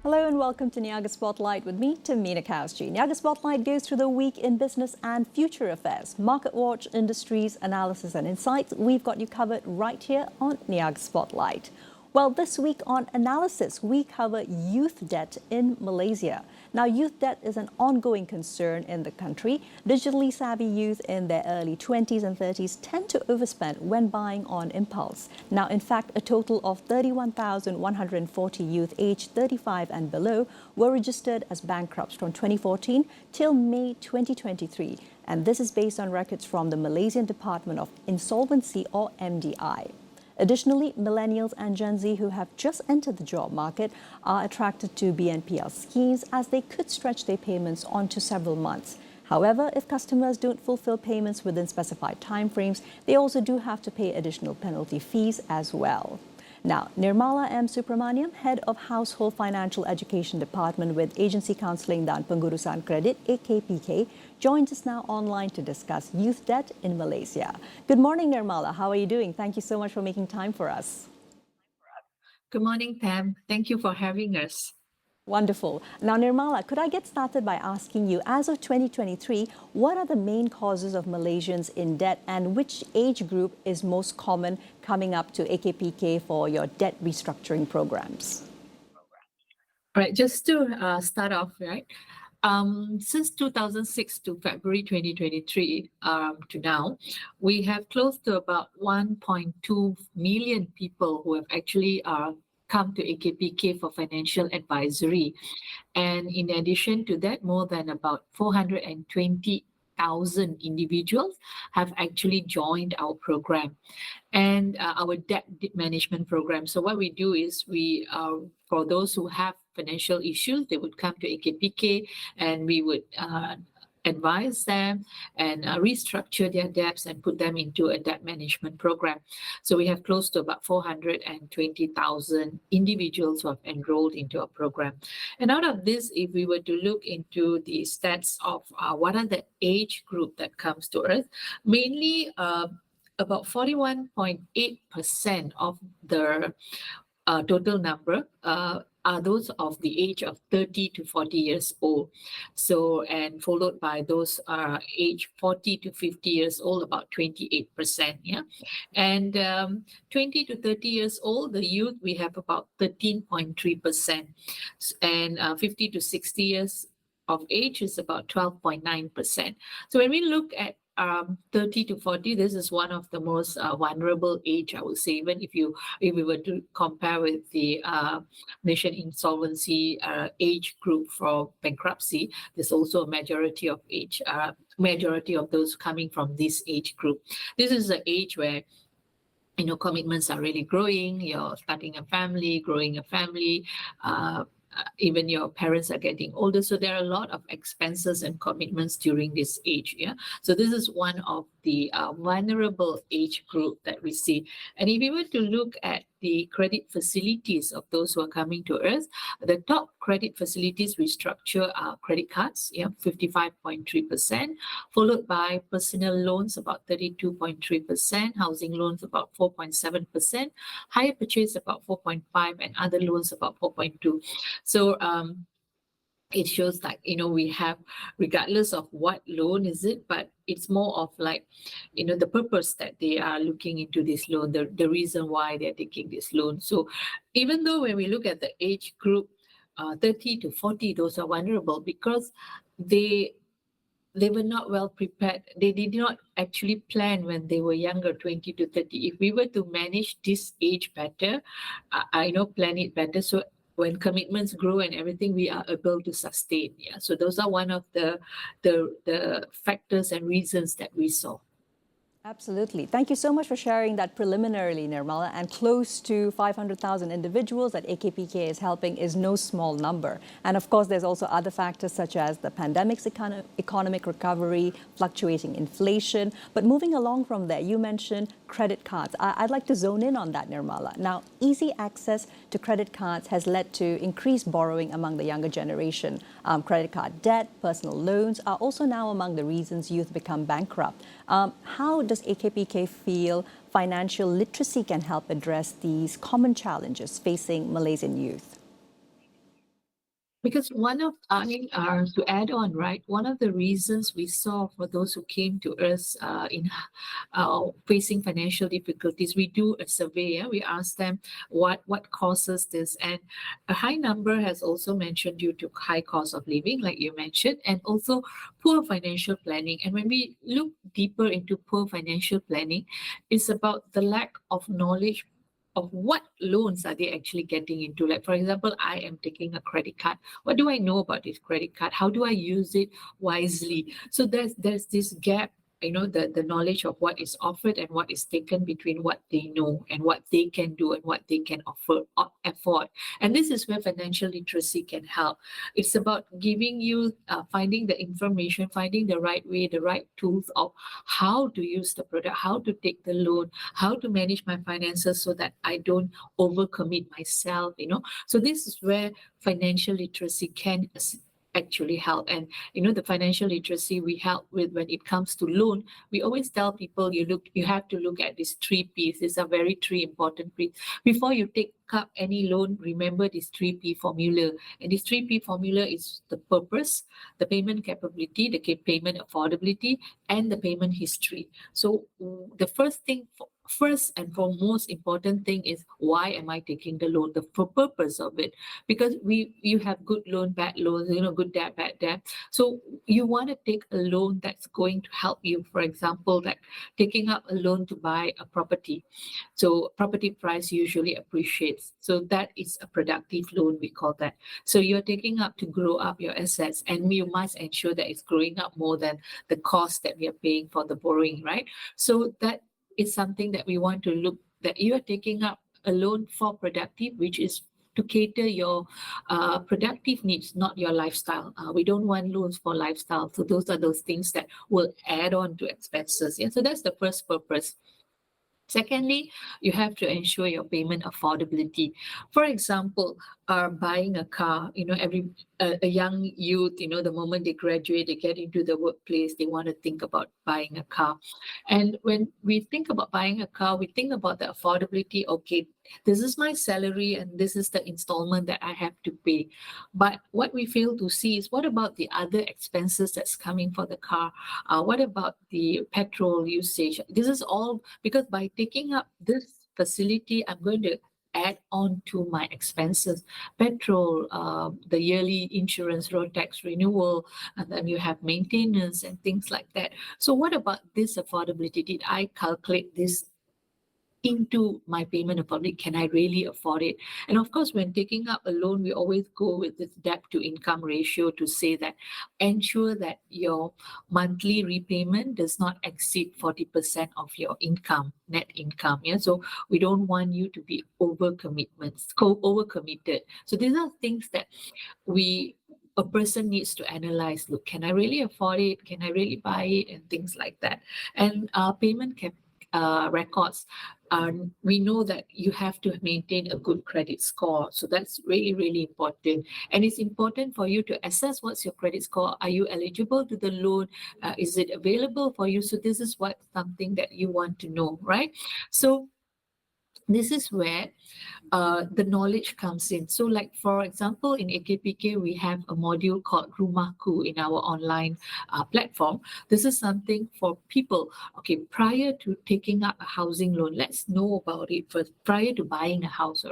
Hello and welcome to Niaga Spotlight with me, Tamina Kaushi. Niaga Spotlight goes through the week in business and future affairs. Market watch, industries, analysis and insights. We've got you covered right here on Niaga Spotlight. Well, this week on analysis, we cover youth debt in Malaysia. Now, youth debt is an ongoing concern in the country. Digitally savvy youth in their early 20s and 30s tend to overspend when buying on impulse. Now, in fact, a total of 31,140 youth aged 35 and below were registered as bankrupts from 2014 till May 2023. And this is based on records from the Malaysian Department of Insolvency, or MDI. Additionally, millennials and Gen Z who have just entered the job market are attracted to BNPL schemes as they could stretch their payments onto several months. However, if customers don't fulfill payments within specified timeframes, they also do have to pay additional penalty fees as well. Now, Nirmala M, Supramaniam, Head of Household Financial Education Department with Agency Counselling dan Pengurusan Kredit, AKPK, joins us now online to discuss youth debt in Malaysia. Good morning, Nirmala. How are you doing? Thank you so much for making time for us. Good morning, Pam. Thank you for having us. Wonderful. Now, Nirmala, could I get started by asking you, as of 2023, what are the main causes of Malaysians in debt and which age group is most common coming up to AKPK for your debt restructuring programs? All right, just to start off, right? Since 2006 to February 2023 to now, we have close to about 1.2 million people who have actually come to AKPK for financial advisory. And in addition to that, more than about 420,000 individuals have actually joined our program and our debt management program. So what we do is we, for those who have financial issues, they would come to AKPK and we would advise them and restructure their debts and put them into a debt management program. So we have close to about 420,000 individuals who have enrolled into our program. And out of this, if we were to look into the stats of what are the age group that comes to us, mainly about 41.8% of the total number are those of the age of 30 to 40 years old. So, and followed by those age 40 to 50 years old, about 28%. Yeah. And 20 to 30 years old, the youth, we have about 13.3%. And 50 to 60 years of age is about 12.9%. So when we look at 30 to 40, this is one of the most vulnerable age, I would say, even if we were to compare with the nation insolvency age group for bankruptcy, there's also a majority of those coming from this age group. This is the age where commitments are really growing. You're starting a family, growing a family, even your parents are getting older. So there are a lot of expenses and commitments during this age. Yeah. So this is one of the vulnerable age group that we see. And if we were to look at the credit facilities of those who are coming to us, the top credit facilities we structure are credit cards, 55.3%, followed by personal loans, about 32.3%, housing loans, about 4.7%, hire purchase, about 4.5%, and other loans, about 4.2%. So it shows that, we have, regardless of what loan is it, but it's more of like, the purpose that they are looking into this loan, the reason why they're taking this loan. So even though when we look at the age group, 30 to 40, those are vulnerable because they were not well prepared. They did not actually plan when they were younger, 20 to 30. If we were to manage this age better, plan it better. So when commitments grow and everything, we are able to sustain. Yeah. So those are one of the factors and reasons that we saw. Absolutely. Thank you so much for sharing that preliminarily, Nirmala. And close to 500,000 individuals that AKPK is helping is no small number. And of course, there's also other factors such as the pandemic's economic recovery, fluctuating inflation. But moving along from there, you mentioned credit cards. I'd like to zone in on that, Nirmala. Now, easy access to credit cards has led to increased borrowing among the younger generation. Credit card debt, personal loans are also now among the reasons youth become bankrupt. How does AKPK feel financial literacy can help address these common challenges facing Malaysian youth? Because to add on, right, one of the reasons we saw for those who came to us in facing financial difficulties, we do a survey. Yeah? We ask them what causes this, and a high number has also mentioned due to high cost of living, like you mentioned, and also poor financial planning. And when we look deeper into poor financial planning, it's about the lack of knowledge of what loans are they actually getting into. Like, for example, I am taking a credit card. What do I know about this credit card? How do I use it wisely? So there's this gap, the knowledge of what is offered and what is taken between what they know and what they can do and what they can afford. And this is where financial literacy can help. It's about giving you, finding the information, finding the right way, the right tools of how to use the product, how to take the loan, how to manage my finances so that I don't overcommit myself. So this is where financial literacy can actually help. And the financial literacy we help with when it comes to loan, we always tell people you have to look at these 3 P's. These are very 3 important P's before you take up any loan. Remember this 3P formula, and this 3P formula is the purpose, the payment capability, the payment affordability, and the payment history. So the first and foremost important thing is, why am I taking the loan? The purpose of it. Because you have good loan, bad loans, good debt, bad debt. So you want to take a loan that's going to help you. For example, like taking up a loan to buy a property. So property price usually appreciates. So that is a productive loan, we call that. So you're taking up to grow up your assets, and you must ensure that it's growing up more than the cost that we are paying for the borrowing, right? So that is something that we want to look, that you are taking up a loan for productive, which is to cater your productive needs, not your lifestyle. We don't want loans for lifestyle. So those are those things that will add on to expenses. Yeah. So that's the first purpose. Secondly, you have to ensure your payment affordability. For example, buying a car, a young youth, the moment they graduate, they get into the workplace, they want to think about buying a car. And when we think about buying a car, we think about the affordability. Okay, this is my salary and this is the installment that I have to pay. But what we fail to see is, what about the other expenses that's coming for the car? What about the petrol usage? This is all because by taking up this facility, I'm going to add on to my expenses, petrol, the yearly insurance, road tax renewal, and then you have maintenance and things like that. So what about this affordability? Did I calculate this into my payment affordability? Can I really afford it? And of course, when taking up a loan, we always go with this debt to income ratio to say that ensure that your monthly repayment does not exceed 40% of your income, net income. Yeah. So we don't want you to be overcommitted. So these are things that a person needs to analyze. Look, can I really afford it? Can I really buy it? And things like that. And payment records. We know that you have to maintain a good credit score. So that's really, really important. And it's important for you to assess what's your credit score. Are you eligible to the loan? Is it available for you? So this is something that you want to know, right? So this is where the knowledge comes in. So like, for example, in AKPK, we have a module called Rumahku in our online platform. This is something for people, okay, prior to taking up a housing loan, let's know about it first. Prior to buying a house,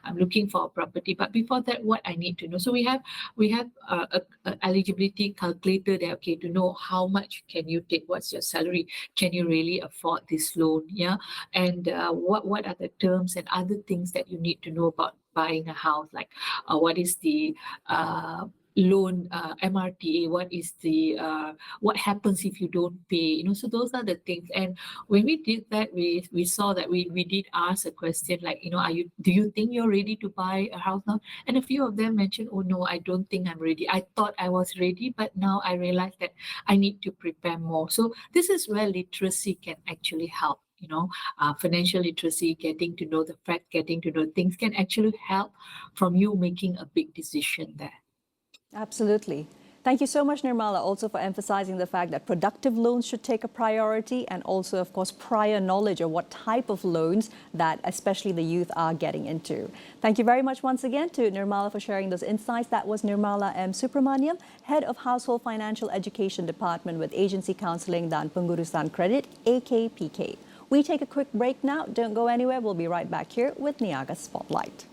I'm looking for a property. But before that, what I need to know. So we have a eligibility calculator there, okay, to know how much can you take, what's your salary, can you really afford this loan, yeah? And what are the terms and other things that you need to know about buying a house, like what is the loan MRTA, what happens if you don't pay, so those are the things. And when we did that, we saw that we did ask a question like, do you think you're ready to buy a house now? And a few of them mentioned, oh no, I don't think I'm ready. I thought I was ready, but now I realize that I need to prepare more. So this is where literacy can actually help. Financial literacy, getting to know the fact, getting to know things can actually help from you making a big decision there. Absolutely. Thank you so much, Nirmala, also for emphasizing the fact that productive loans should take a priority and also, of course, prior knowledge of what type of loans that especially the youth are getting into. Thank you very much once again to Nirmala for sharing those insights. That was Nirmala M. Supramaniam, Head of Household Financial Education Department with Agency Counseling dan Pengurusan Kredit, AKPK. We take a quick break now. Don't go anywhere. We'll be right back here with Niaga Spotlight.